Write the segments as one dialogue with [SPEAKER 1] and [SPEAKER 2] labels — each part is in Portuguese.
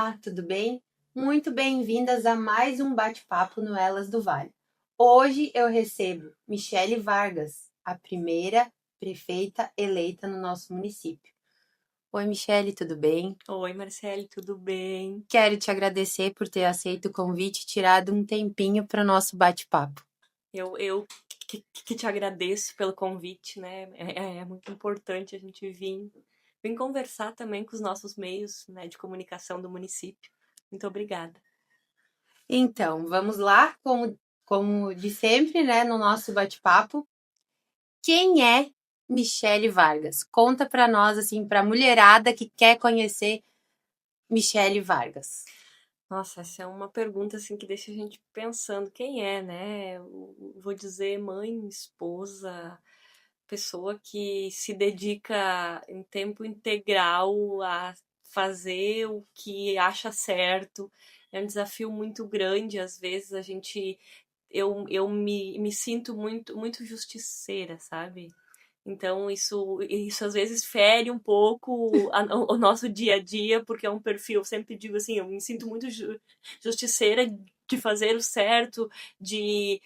[SPEAKER 1] Olá, tudo bem? Muito bem-vindas a mais um bate-papo no Elas do Vale. Hoje eu recebo Michele Vargas, a primeira prefeita eleita no nosso município. Oi, Michele, tudo bem?
[SPEAKER 2] Oi, Marcele, tudo bem?
[SPEAKER 1] Quero te agradecer por ter aceito o convite e tirado um tempinho para o nosso bate-papo.
[SPEAKER 2] Eu que te agradeço pelo convite, né? É muito importante a gente vir conversar também com os nossos meios, né, de comunicação do município. Muito obrigada.
[SPEAKER 1] Então, vamos lá, como de sempre, né, no nosso bate-papo. Quem é Michele Vargas? Conta para nós, assim, para a mulherada que quer conhecer Michele Vargas.
[SPEAKER 2] Nossa, essa é uma pergunta assim que deixa a gente pensando quem é, né? Vou dizer mãe, esposa, pessoa que se dedica em tempo integral a fazer o que acha certo. É um desafio muito grande, às vezes eu me sinto muito justiceira, sabe? Então isso às vezes fere um pouco o nosso dia a dia, porque é um perfil, eu sempre digo assim, eu me sinto muito justiceira de fazer o certo, de,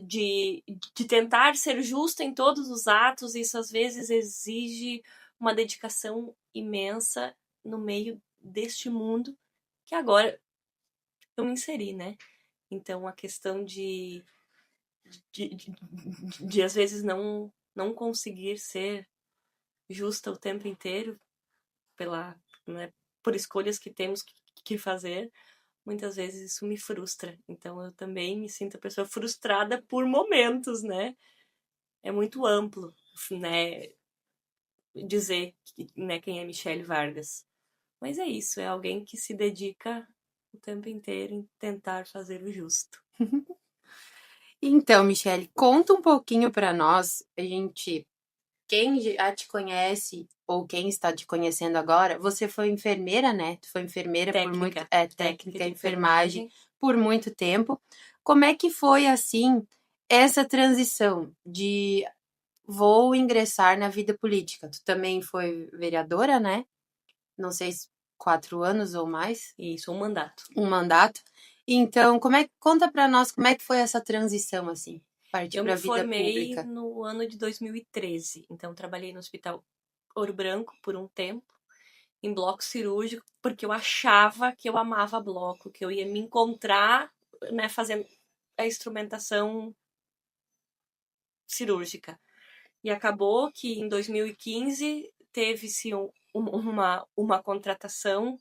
[SPEAKER 2] de tentar ser justa em todos os atos, isso às vezes exige uma dedicação imensa no meio deste mundo que agora eu me inseri, né? Então a questão de às vezes não conseguir ser justa o tempo inteiro pela, né, por escolhas que temos que fazer, muitas vezes isso me frustra. Então eu também me sinto a pessoa frustrada por momentos, né? É muito amplo, né, dizer, né, quem é Michele Vargas. Mas é isso, é alguém que se dedica o tempo inteiro em tentar fazer o justo.
[SPEAKER 1] Então, Michele, conta um pouquinho para nós, quem já te conhece ou quem está te conhecendo agora, você foi enfermeira, né? Tu foi enfermeira por muito,
[SPEAKER 2] Técnica
[SPEAKER 1] técnica
[SPEAKER 2] de
[SPEAKER 1] em enfermagem
[SPEAKER 2] enfermagem.
[SPEAKER 1] por muito tempo. Como é que foi assim essa transição de vou ingressar na vida política? Tu também foi vereadora, né? Não sei se 4 anos ou mais,
[SPEAKER 2] Isso, um mandato.
[SPEAKER 1] um mandato. Então, conta para nós como é que foi essa transição assim, partir
[SPEAKER 2] Eu
[SPEAKER 1] para
[SPEAKER 2] me
[SPEAKER 1] a vida
[SPEAKER 2] formei
[SPEAKER 1] pública?
[SPEAKER 2] no ano de 2013, então trabalhei no Hospital Ouro Branco por um tempo, em bloco cirúrgico, porque eu achava que eu amava bloco, que eu ia me encontrar, né, fazendo a instrumentação cirúrgica. E acabou que em 2015 teve-se uma contratação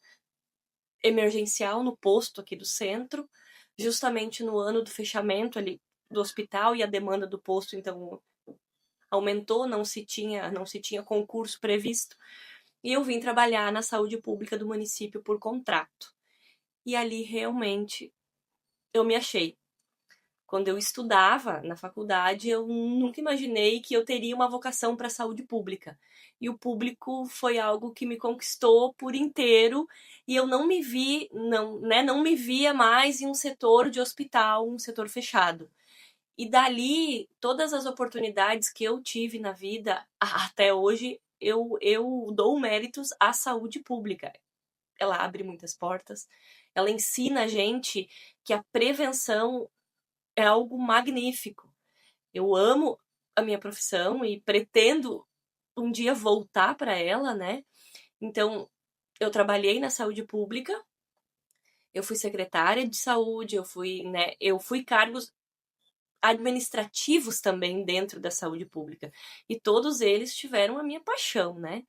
[SPEAKER 2] emergencial no posto aqui do centro, justamente no ano do fechamento ali do hospital, e a demanda do posto então aumentou, não se tinha concurso previsto, e eu vim trabalhar na saúde pública do município por contrato. E ali realmente eu me achei. Quando eu estudava na faculdade, eu nunca imaginei que eu teria uma vocação para a saúde pública. E o público foi algo que me conquistou por inteiro, e eu não me vi, não me via mais em um setor de hospital, um setor fechado. E dali, todas as oportunidades que eu tive na vida até hoje, eu dou méritos à saúde pública. Ela abre muitas portas, ela ensina a gente que a prevenção é algo magnífico. Eu amo a minha profissão e pretendo um dia voltar para ela, né? Então, eu trabalhei na saúde pública, eu fui secretária de saúde, eu fui cargos administrativos também dentro da saúde pública. E todos eles tiveram a minha paixão, né?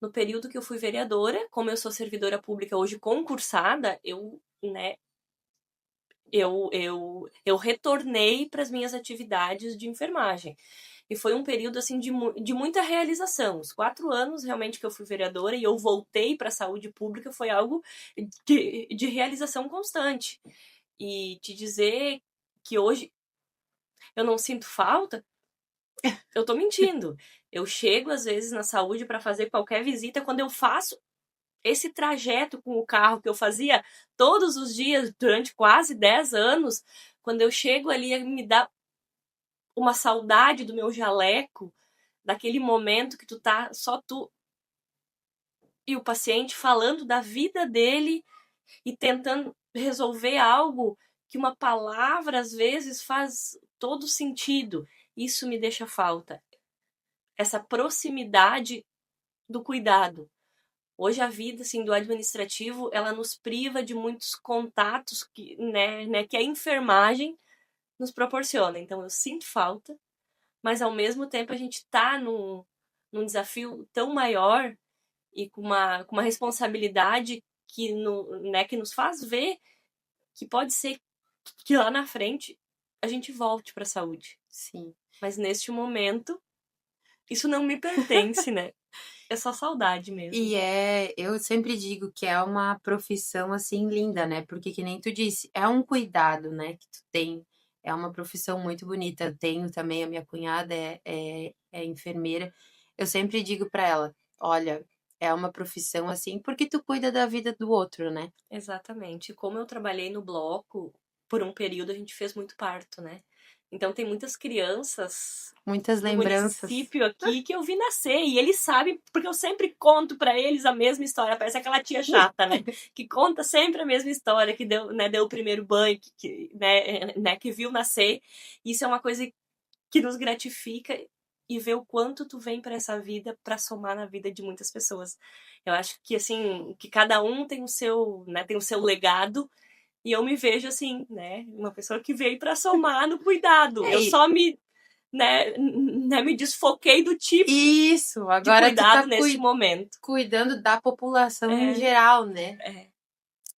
[SPEAKER 2] No período que eu fui vereadora, como eu sou servidora pública hoje concursada, eu retornei para as minhas atividades de enfermagem. E foi um período assim de muita realização. Os 4 anos realmente que eu fui vereadora e eu voltei para a saúde pública foi algo de realização constante. E te dizer que hoje eu não sinto falta, eu tô mentindo. Eu chego às vezes na saúde para fazer qualquer visita, quando eu faço esse trajeto com o carro que eu fazia todos os dias durante quase 10 anos, quando eu chego ali me dá uma saudade do meu jaleco, daquele momento que tu tá só tu e o paciente falando da vida dele, e tentando resolver algo que uma palavra às vezes faz todo sentido. Isso me deixa falta. Essa proximidade do cuidado. Hoje a vida assim, do administrativo, ela nos priva de muitos contatos que a enfermagem nos proporciona. Então eu sinto falta, mas ao mesmo tempo a gente está num desafio tão maior e com uma responsabilidade que nos faz ver que pode ser que lá na frente a gente volte para a saúde.
[SPEAKER 1] Sim.
[SPEAKER 2] Mas neste momento, isso não me pertence, né? É só saudade mesmo.
[SPEAKER 1] E eu sempre digo que é uma profissão assim linda, né? Porque que nem tu disse, é um cuidado, né, que tu tem. É uma profissão muito bonita. Eu tenho também, a minha cunhada é enfermeira. Eu sempre digo para ela, olha, é uma profissão assim, porque tu cuida da vida do outro, né?
[SPEAKER 2] Exatamente. Como eu trabalhei no bloco, por um período a gente fez muito parto, né? Então tem muitas crianças
[SPEAKER 1] Muitas
[SPEAKER 2] do
[SPEAKER 1] lembranças.
[SPEAKER 2] município aqui que eu vi nascer e eles sabem porque eu sempre conto para eles a mesma história. Parece aquela tia chata, né? Que conta sempre a mesma história, que deu o primeiro banho, que viu nascer. Isso é uma coisa que nos gratifica e ver o quanto tu vem para essa vida para somar na vida de muitas pessoas. Eu acho que assim, que cada um tem o seu legado. E eu me vejo assim, né, uma pessoa que veio para somar no cuidado. Eu só me desfoquei do tipo
[SPEAKER 1] Isso,
[SPEAKER 2] de
[SPEAKER 1] agora tu
[SPEAKER 2] cuidado
[SPEAKER 1] tá
[SPEAKER 2] neste momento.
[SPEAKER 1] cuidando da população em
[SPEAKER 2] É,
[SPEAKER 1] geral, né?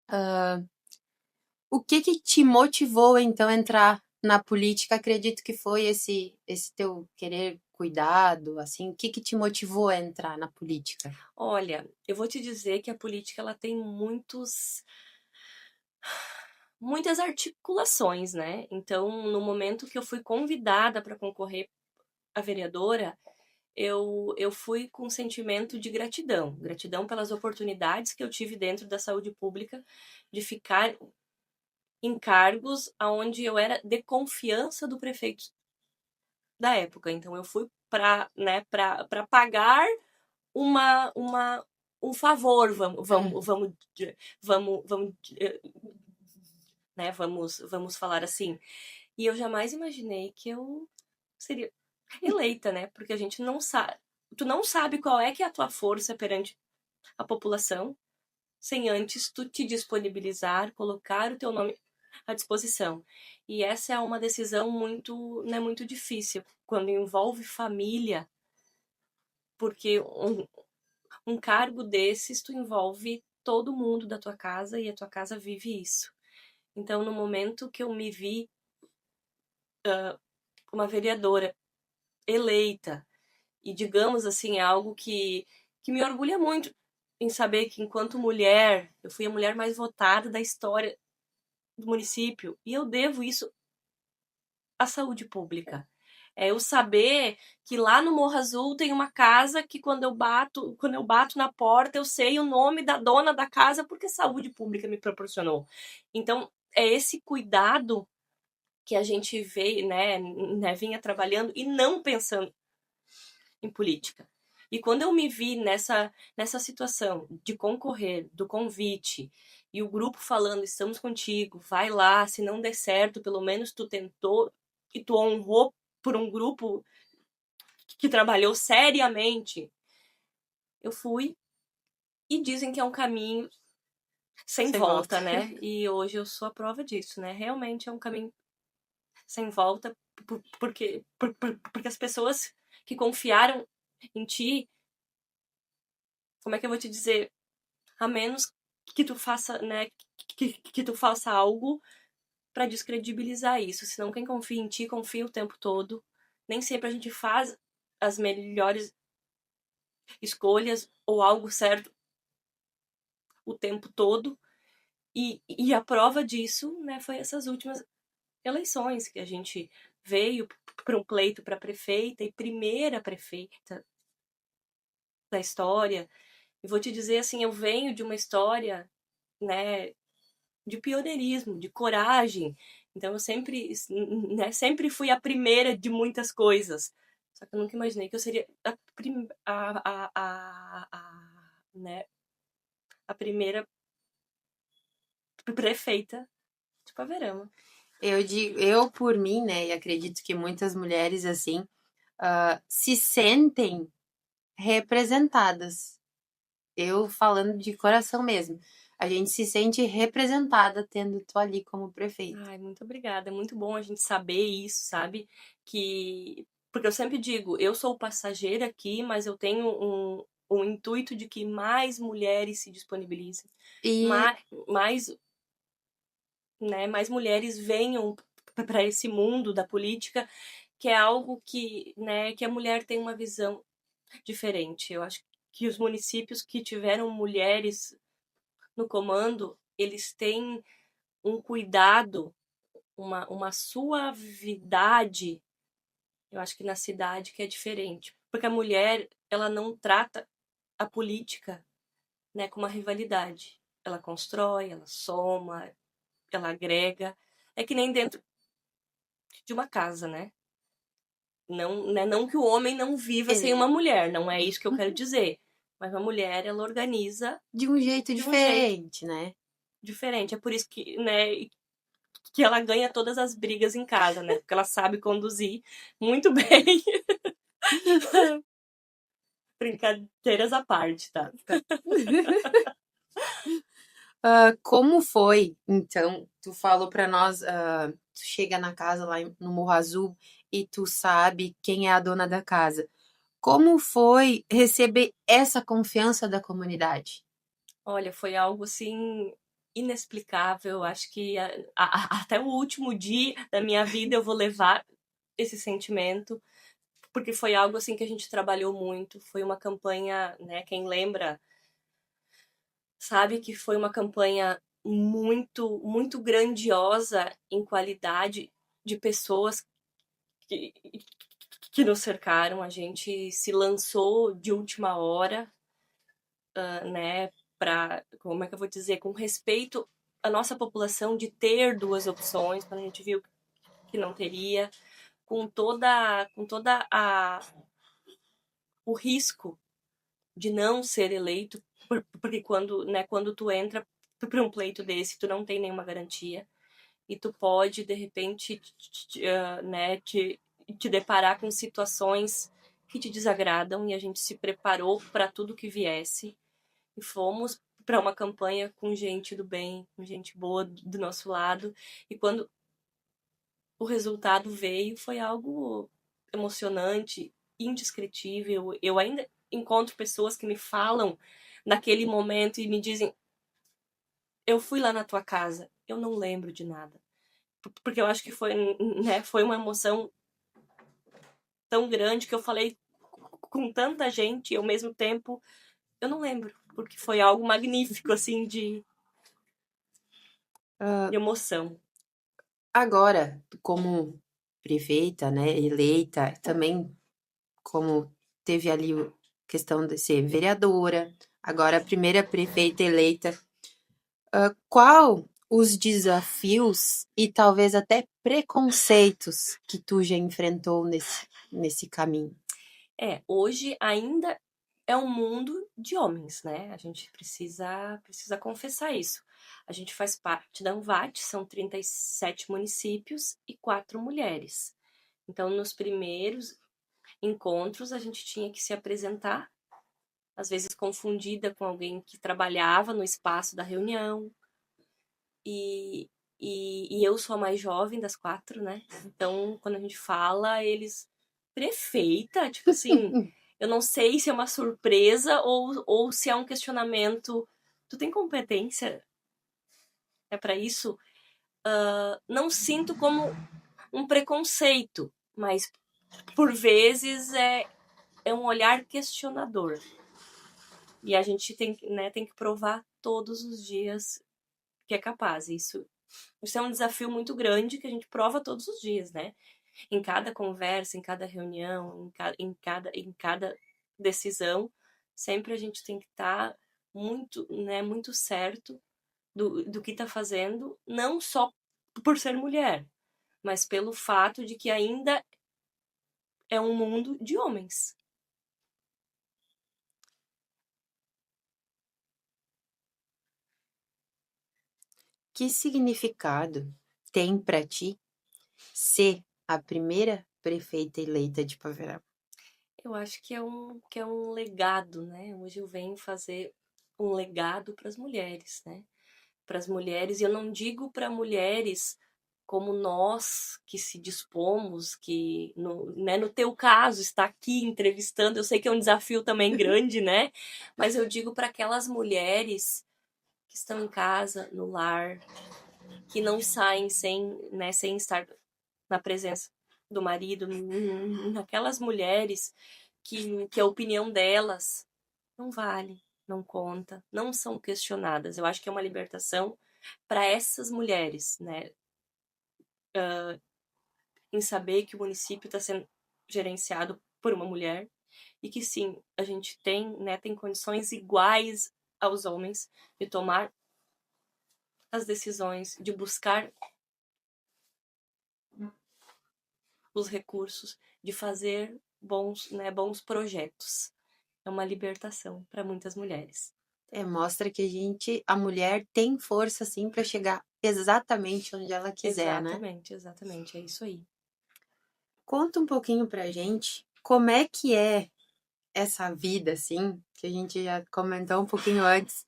[SPEAKER 2] é.
[SPEAKER 1] O que te motivou então a entrar na política? Acredito que foi esse teu querer cuidado, assim, o que te motivou a entrar na política?
[SPEAKER 2] Olha, eu vou te dizer que a política ela tem muitas articulações, né? Então, no momento que eu fui convidada para concorrer a vereadora, eu fui com um sentimento de gratidão. Gratidão pelas oportunidades que eu tive dentro da saúde pública de ficar em cargos onde eu era de confiança do prefeito da época. Então eu fui para pagar um favor, vamos, vamos falar assim. E eu jamais imaginei que eu seria eleita, né? Porque a gente não sabe, tu não sabe qual é que é a tua força perante a população, sem antes tu te disponibilizar, colocar o teu nome à disposição. E essa é uma decisão muito difícil quando envolve família, porque um cargo desses tu envolve todo mundo da tua casa e a tua casa vive isso. Então, no momento que eu me vi uma vereadora eleita, e digamos assim, é algo que me orgulha muito em saber que enquanto mulher, eu fui a mulher mais votada da história do município, e eu devo isso à saúde pública. É eu saber que lá no Morro Azul tem uma casa que quando eu bato na porta, eu sei o nome da dona da casa porque a saúde pública me proporcionou. Então, é esse cuidado que a gente vê, vinha trabalhando e não pensando em política. E quando eu me vi nessa situação de concorrer, do convite, e o grupo falando, estamos contigo, vai lá, se não der certo, pelo menos tu tentou e tu honrou por um grupo que trabalhou seriamente, eu fui e dizem que é um caminho sem volta, né? E hoje eu sou a prova disso, né? Realmente é um caminho sem volta, porque as pessoas que confiaram em ti, como é que eu vou te dizer? A menos que tu faça, né, que tu faça algo para descredibilizar isso. Senão quem confia em ti, confia o tempo todo. Nem sempre a gente faz as melhores escolhas ou algo certo o tempo todo. E a prova disso, né, foi essas últimas eleições que a gente veio para um pleito para prefeita e primeira prefeita da história. E vou te dizer assim, eu venho de uma história, né, de pioneirismo, de coragem. Então eu sempre fui a primeira de muitas coisas. Só que eu nunca imaginei que eu seria a primeira prefeita de Paverama.
[SPEAKER 1] Eu por mim, né, e acredito que muitas mulheres assim se sentem representadas. Eu falando de coração mesmo. A gente se sente representada tendo tu ali como prefeita.
[SPEAKER 2] Ai, muito obrigada. É muito bom a gente saber isso, sabe? Porque eu sempre digo, eu sou passageira aqui, mas eu tenho um intuito de que mais mulheres se disponibilizem,
[SPEAKER 1] E
[SPEAKER 2] mais, mais mulheres venham para esse mundo da política, que é algo que, né, que a mulher tem uma visão diferente. Eu acho que os municípios que tiveram mulheres no comando, eles têm um cuidado, uma suavidade, eu acho que na cidade que é diferente. Porque a mulher, ela não trata a política, né, com uma rivalidade. Ela constrói, ela soma, ela agrega. É que nem dentro de uma casa, né? Não, né, não que o homem não viva sem uma mulher, não é isso que eu quero dizer. Mas a mulher, ela organiza
[SPEAKER 1] de um jeito
[SPEAKER 2] de um jeito
[SPEAKER 1] diferente, né?
[SPEAKER 2] diferente. É por isso que, né, que ela ganha todas as brigas em casa, né? Porque ela sabe conduzir muito bem. Brincadeiras à parte, tá?
[SPEAKER 1] Como foi, então, tu falou pra nós, tu chega na casa lá no Morro Azul e tu sabe quem é a dona da casa. Como foi receber essa confiança da comunidade?
[SPEAKER 2] Olha, foi algo assim inexplicável. Acho que até o último dia da minha vida eu vou levar esse sentimento, porque foi algo assim que a gente trabalhou muito. Foi uma campanha, né? Quem lembra sabe que foi uma campanha muito, muito grandiosa em qualidade de pessoas que, que nos cercaram. A gente se lançou de última hora, né, para, como é que eu vou dizer, com respeito à nossa população de ter duas opções, quando a gente viu que não teria, com toda a o risco de não ser eleito, porque quando tu entra para um pleito desse, tu não tem nenhuma garantia e tu pode de repente te deparar com situações que te desagradam, e a gente se preparou para tudo que viesse e fomos para uma campanha com gente do bem, com gente boa do nosso lado. E quando o resultado veio, foi algo emocionante, indescritível. Eu ainda encontro pessoas que me falam naquele momento e me dizem: eu fui lá na tua casa, eu não lembro de nada. Porque eu acho que foi uma emoção tão grande que eu falei com tanta gente e ao mesmo tempo eu não lembro, porque foi algo magnífico, assim, de emoção.
[SPEAKER 1] Agora, como prefeita, né, eleita, também como teve ali a questão de ser vereadora, agora a primeira prefeita eleita, qual os desafios e talvez até preconceitos que tu já enfrentou nesse caminho?
[SPEAKER 2] Hoje ainda é um mundo de homens, né? A gente precisa confessar isso. A gente faz parte da Anvat, são 37 municípios e 4 mulheres. Então, nos primeiros encontros, a gente tinha que se apresentar, às vezes confundida com alguém que trabalhava no espaço da reunião. E, e eu sou a mais jovem das 4, né? Então, quando a gente fala, eles. Prefeita? Tipo assim, eu não sei se é uma surpresa ou se é um questionamento. Tu tem competência? É para isso? Não sinto como um preconceito, mas por vezes é um olhar questionador. E a gente tem que provar todos os dias que é capaz. Isso é um desafio muito grande que a gente prova todos os dias, né? Em cada conversa, em cada reunião, em cada decisão, sempre a gente tem que estar muito, né, muito certo do que está fazendo, não só por ser mulher, mas pelo fato de que ainda é um mundo de homens.
[SPEAKER 1] Que significado tem para ti ser a primeira prefeita eleita de Paverama?
[SPEAKER 2] Eu acho que é um legado, né? Hoje eu venho fazer um legado para as mulheres, né? Para as mulheres, e eu não digo para mulheres como nós que se dispomos, que no teu caso está aqui entrevistando, eu sei que é um desafio também grande, né? Mas eu digo para aquelas mulheres que estão em casa, no lar, que não saem sem estar na presença do marido, naquelas mulheres que a opinião delas não vale, não conta, não são questionadas. Eu acho que é uma libertação para essas mulheres, né? Em saber que o município está sendo gerenciado por uma mulher e que sim, a gente tem condições iguais aos homens de tomar as decisões, de buscar os recursos, de fazer bons projetos. É uma libertação para muitas mulheres.
[SPEAKER 1] Mostra que a mulher tem força, assim, para chegar exatamente onde ela quiser, né?
[SPEAKER 2] Exatamente, é isso aí.
[SPEAKER 1] Conta um pouquinho pra gente como é que é essa vida, assim, que a gente já comentou um pouquinho antes.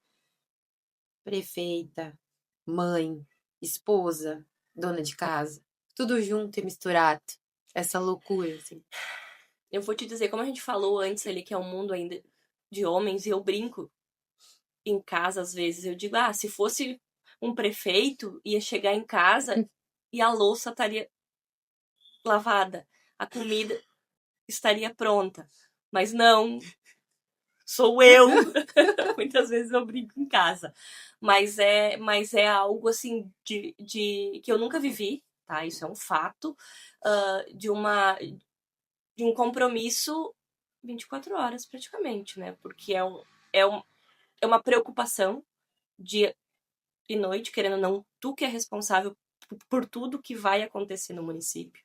[SPEAKER 1] Prefeita, mãe, esposa, dona de casa, tudo junto e misturado. Essa loucura, assim.
[SPEAKER 2] Eu vou te dizer, como a gente falou antes ali, que é um mundo ainda de homens, e eu brinco em casa às vezes. Eu digo, se fosse um prefeito, ia chegar em casa e a louça estaria lavada, a comida estaria pronta. Mas não, sou eu. Muitas vezes eu brinco em casa. Mas é algo assim de que eu nunca vivi, tá? Isso é um fato. De um compromisso 24 horas praticamente, né? Porque é, um, é uma preocupação dia e noite, querendo ou não, tu que é responsável por tudo que vai acontecer no município.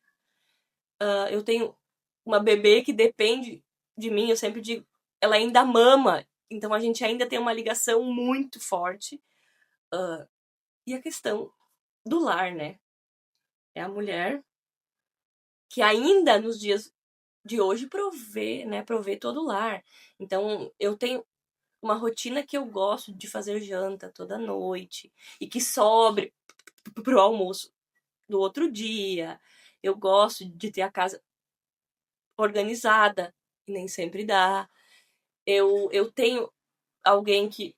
[SPEAKER 2] Eu tenho uma bebê que depende de mim, eu sempre digo, ela ainda mama, então a gente ainda tem uma ligação muito forte. E a questão do lar, né? É a mulher que ainda nos dias de hoje provê todo o lar. Então, eu tenho uma rotina que eu gosto de fazer janta toda noite e que sobre pro almoço do outro dia. Eu gosto de ter a casa organizada, e nem sempre dá. Eu tenho alguém que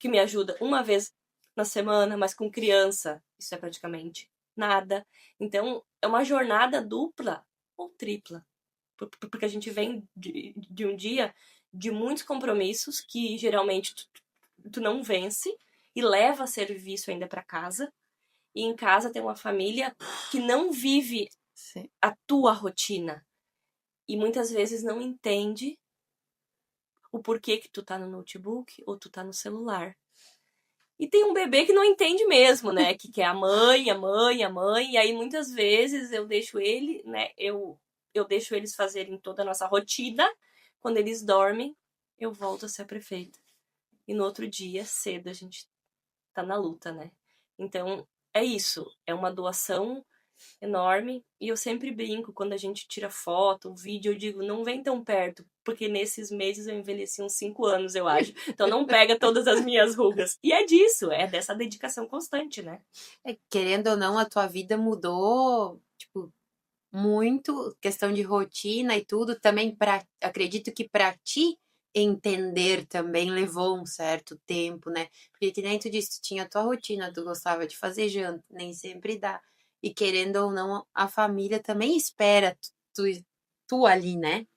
[SPEAKER 2] me ajuda uma vez na semana, mas com criança, isso é praticamente nada. Então, é uma jornada dupla ou tripla. Porque a gente vem de um dia de muitos compromissos que geralmente tu não vence e leva serviço ainda para casa. E em casa tem uma família que não vive
[SPEAKER 1] Sim.
[SPEAKER 2] a tua rotina e muitas vezes não entende o porquê que tu tá no notebook ou tu tá no celular. E tem um bebê que não entende mesmo, né? Que quer a mãe, a mãe, a mãe. E aí muitas vezes eu deixo ele, né? Eu deixo eles fazerem toda a nossa rotina. Quando eles dormem, eu volto a ser a prefeita. E no outro dia, cedo, a gente tá na luta, né? Então, é isso. É uma doação enorme. E eu sempre brinco quando a gente tira foto, vídeo, eu digo, não vem tão perto, porque nesses meses eu envelheci uns 5 anos, eu acho. Então não pega todas as minhas rugas. E é disso, é dessa dedicação constante, né?
[SPEAKER 1] Querendo ou não, a tua vida mudou, tipo, muito, questão de rotina e tudo, também acredito que para ti entender também levou um certo tempo, né? Porque que nem tu disse, tu tinha a tua rotina, tu gostava de fazer janta, nem sempre dá. E querendo ou não, a família também espera tu ali, né?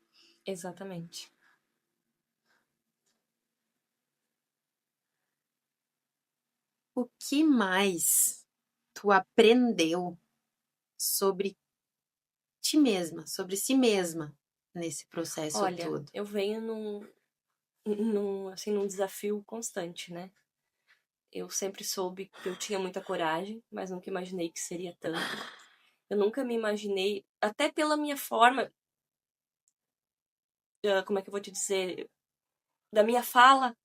[SPEAKER 2] Exatamente.
[SPEAKER 1] O que mais tu aprendeu sobre ti mesma, sobre si mesma nesse processo
[SPEAKER 2] Olha,
[SPEAKER 1] todo?
[SPEAKER 2] eu venho num desafio constante, né? Eu sempre soube que eu tinha muita coragem, mas nunca imaginei que seria tanto. Eu nunca me imaginei, até pela minha forma, como é que eu vou te dizer, da minha fala,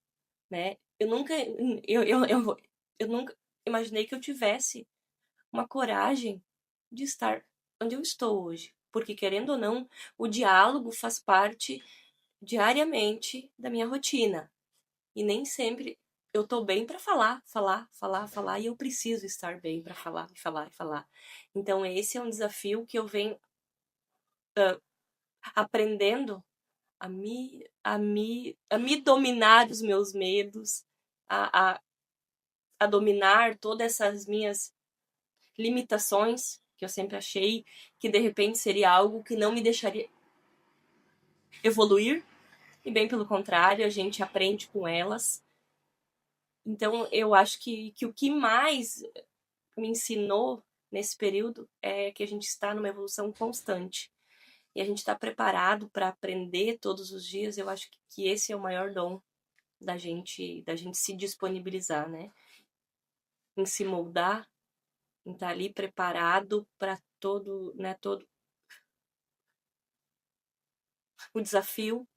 [SPEAKER 2] né? Eu nunca, eu nunca, imaginei que eu tivesse uma coragem de estar onde eu estou hoje. Porque, querendo ou não, o diálogo faz parte diariamente da minha rotina. E nem sempre eu tô bem para falar, e eu preciso estar bem para falar, e falar, e falar. Então, esse é um desafio que eu venho aprendendo a me dominar dos meus medos, a, a, a dominar todas essas minhas limitações, que eu sempre achei que de repente seria algo que não me deixaria evoluir, e bem pelo contrário, a gente aprende com elas. Então, eu acho que o que mais me ensinou nesse período é que a gente está numa evolução constante. E a gente está preparado para aprender todos os dias. Eu acho que esse é o maior dom da gente se disponibilizar, né? Em se moldar, em estar ali preparado para todo o desafio.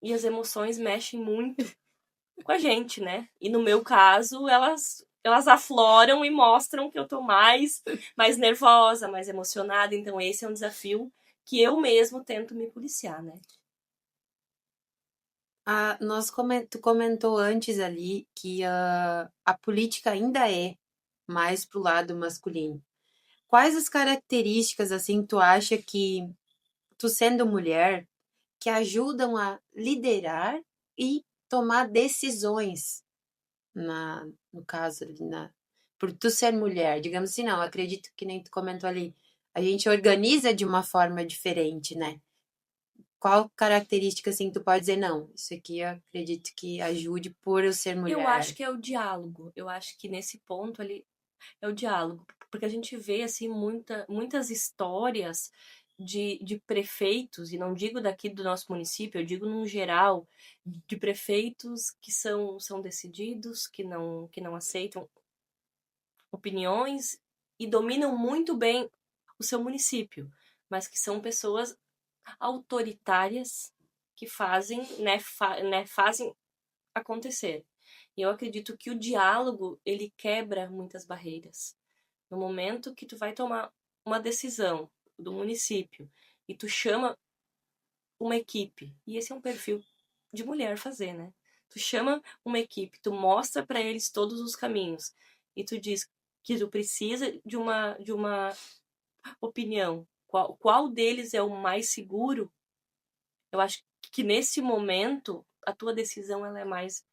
[SPEAKER 2] E as emoções mexem muito com a gente, né? E no meu caso, elas afloram e mostram que eu tô mais nervosa, mais emocionada. Então esse é um desafio que eu mesmo tento me policiar, né?
[SPEAKER 1] Tu comentou antes ali que a política ainda é mais pro lado masculino. Quais as características, assim, tu acha que, tu sendo mulher, que ajudam a liderar e tomar decisões, no caso, por tu ser mulher, digamos assim, não, acredito que nem tu comentou ali, a gente organiza de uma forma diferente, né? Qual característica, assim, tu pode dizer, não, isso aqui eu acredito que ajude por eu ser
[SPEAKER 2] Eu acho
[SPEAKER 1] mulher.
[SPEAKER 2] que é o diálogo. Eu acho que nesse ponto ali é o diálogo. Porque a gente vê, assim, muitas histórias de prefeitos, e não digo daqui do nosso município, eu digo num geral, de prefeitos que são decididos, que não aceitam opiniões e dominam muito bem o seu município, mas que são pessoas autoritárias que fazem, fazem acontecer. E eu acredito que o diálogo, ele quebra muitas barreiras. No momento que tu vai tomar uma decisão do município e tu chama uma equipe, e esse é um perfil de mulher fazer, né? Tu chama uma equipe, tu mostra para eles todos os caminhos e tu diz que tu precisa de uma opinião. Qual deles é o mais seguro? Eu acho que nesse momento a tua decisão ela é mais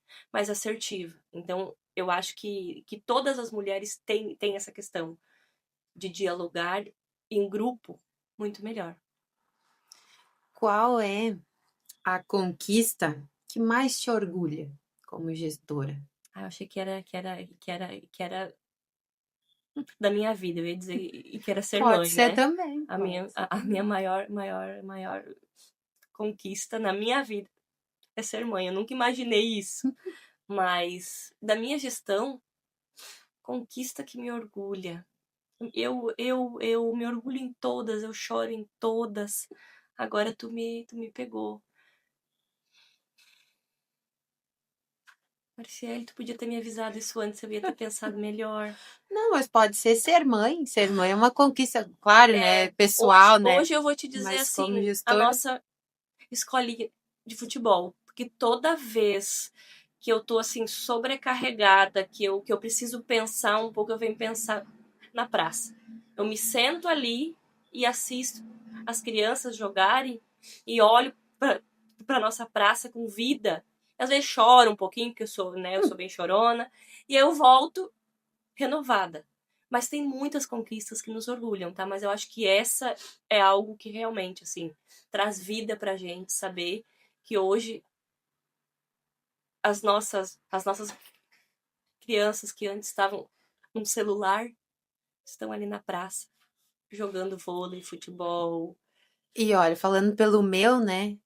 [SPEAKER 2] assertiva. Então, eu acho que todas as mulheres têm essa questão de dialogar em grupo muito melhor.
[SPEAKER 1] Qual é a conquista que mais te orgulha como gestora?
[SPEAKER 2] Eu achei que era da minha vida, eu ia dizer que era ser
[SPEAKER 1] Pode
[SPEAKER 2] mãe,
[SPEAKER 1] ser
[SPEAKER 2] né?
[SPEAKER 1] também,
[SPEAKER 2] A
[SPEAKER 1] pode
[SPEAKER 2] minha,
[SPEAKER 1] ser
[SPEAKER 2] a minha
[SPEAKER 1] também.
[SPEAKER 2] maior conquista na minha vida é ser mãe. Eu nunca imaginei isso. Mas da minha gestão, conquista que me orgulha. Eu me orgulho em todas, eu choro em todas. Agora tu me pegou. Marciele, tu podia ter me avisado isso antes, eu ia ter pensado melhor.
[SPEAKER 1] Não, mas pode ser ser mãe. Ser mãe é uma conquista, claro, né?
[SPEAKER 2] Hoje,
[SPEAKER 1] Pessoal, né?
[SPEAKER 2] hoje eu vou te dizer
[SPEAKER 1] Mas como
[SPEAKER 2] assim, a
[SPEAKER 1] gestora,
[SPEAKER 2] nossa escolinha de futebol, porque toda vez que eu tô assim sobrecarregada, que eu preciso pensar um pouco, eu venho pensar na praça. Eu me sento ali e assisto as crianças jogarem e olho para nossa praça com vida. Às vezes choro um pouquinho, porque eu sou bem chorona, e eu volto renovada. Mas tem muitas conquistas que nos orgulham, tá? Mas eu acho que essa é algo que realmente, assim, traz vida pra gente saber que hoje as nossas crianças que antes estavam no celular estão ali na praça, jogando vôlei, futebol.
[SPEAKER 1] e olha, falando pelo meu, né?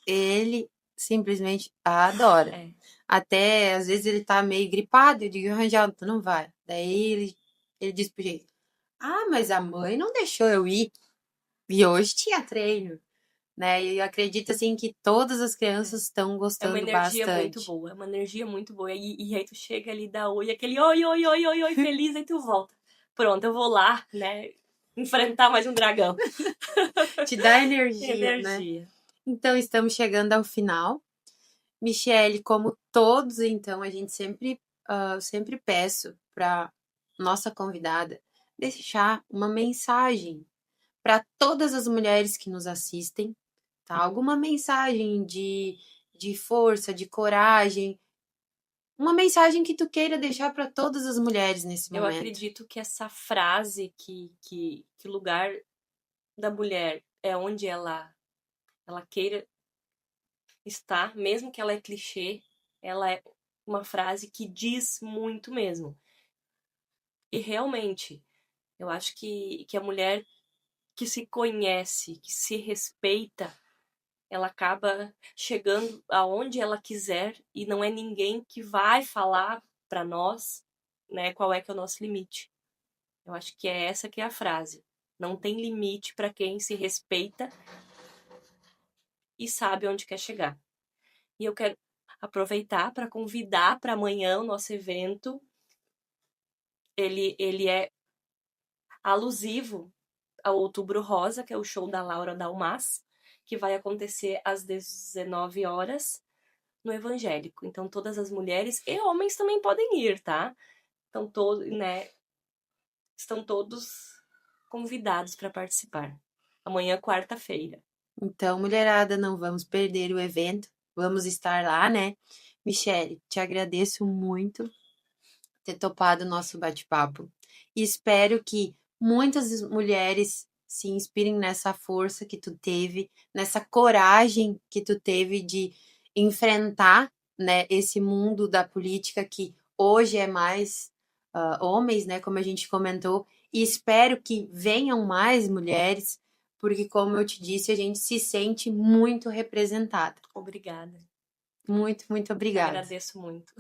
[SPEAKER 1] Ele simplesmente adora.
[SPEAKER 2] É,
[SPEAKER 1] Até às vezes ele tá meio gripado, eu digo, Rangel, tu não vai. Daí ele diz pro jeito, ah, mas a mãe não deixou eu ir. E hoje tinha treino. né? E eu acredito, assim, que todas as crianças estão
[SPEAKER 2] É uma
[SPEAKER 1] gostando
[SPEAKER 2] energia muito
[SPEAKER 1] bastante.
[SPEAKER 2] boa, é uma energia muito boa. E aí tu chega ali, dá oi, aquele oi, oi, oi, oi, oi, feliz, aí tu volta. Pronto, eu vou lá, né, enfrentar mais um dragão.
[SPEAKER 1] Te dá energia, né?
[SPEAKER 2] Energia.
[SPEAKER 1] Então, estamos chegando ao final. Michele, como todos, então, a gente sempre peço para nossa convidada deixar uma mensagem para todas as mulheres que nos assistem, tá? Alguma mensagem de força, de coragem, uma mensagem que tu queira deixar para todas as mulheres nesse
[SPEAKER 2] Eu
[SPEAKER 1] momento.
[SPEAKER 2] acredito que essa frase que o lugar da mulher é onde ela queira estar, mesmo que ela é clichê, ela é uma frase que diz muito mesmo. E realmente, eu acho que a mulher que se conhece, que se respeita, ela acaba chegando aonde ela quiser e não é ninguém que vai falar para nós, né, qual é que é o nosso limite. Eu acho que é essa que é a frase. Não tem limite para quem se respeita e sabe onde quer chegar. E eu quero aproveitar para convidar para amanhã o nosso evento. Ele é alusivo ao Outubro Rosa, que é o show da Laura Dalmas, que vai acontecer às 19 horas no Evangélico. Então todas as mulheres e homens também podem ir, tá? Então estão todos convidados para participar. Amanhã, quarta-feira.
[SPEAKER 1] Então, mulherada, não vamos perder o evento, vamos estar lá, né? Michele, te agradeço muito ter topado o nosso bate-papo e espero que muitas mulheres se inspirem nessa força que tu teve, nessa coragem que tu teve de enfrentar, né, esse mundo da política que hoje é mais homens, né, como a gente comentou, e espero que venham mais mulheres, porque como eu te disse, a gente se sente muito representada.
[SPEAKER 2] Obrigada.
[SPEAKER 1] Muito, muito obrigada.
[SPEAKER 2] Agradeço muito.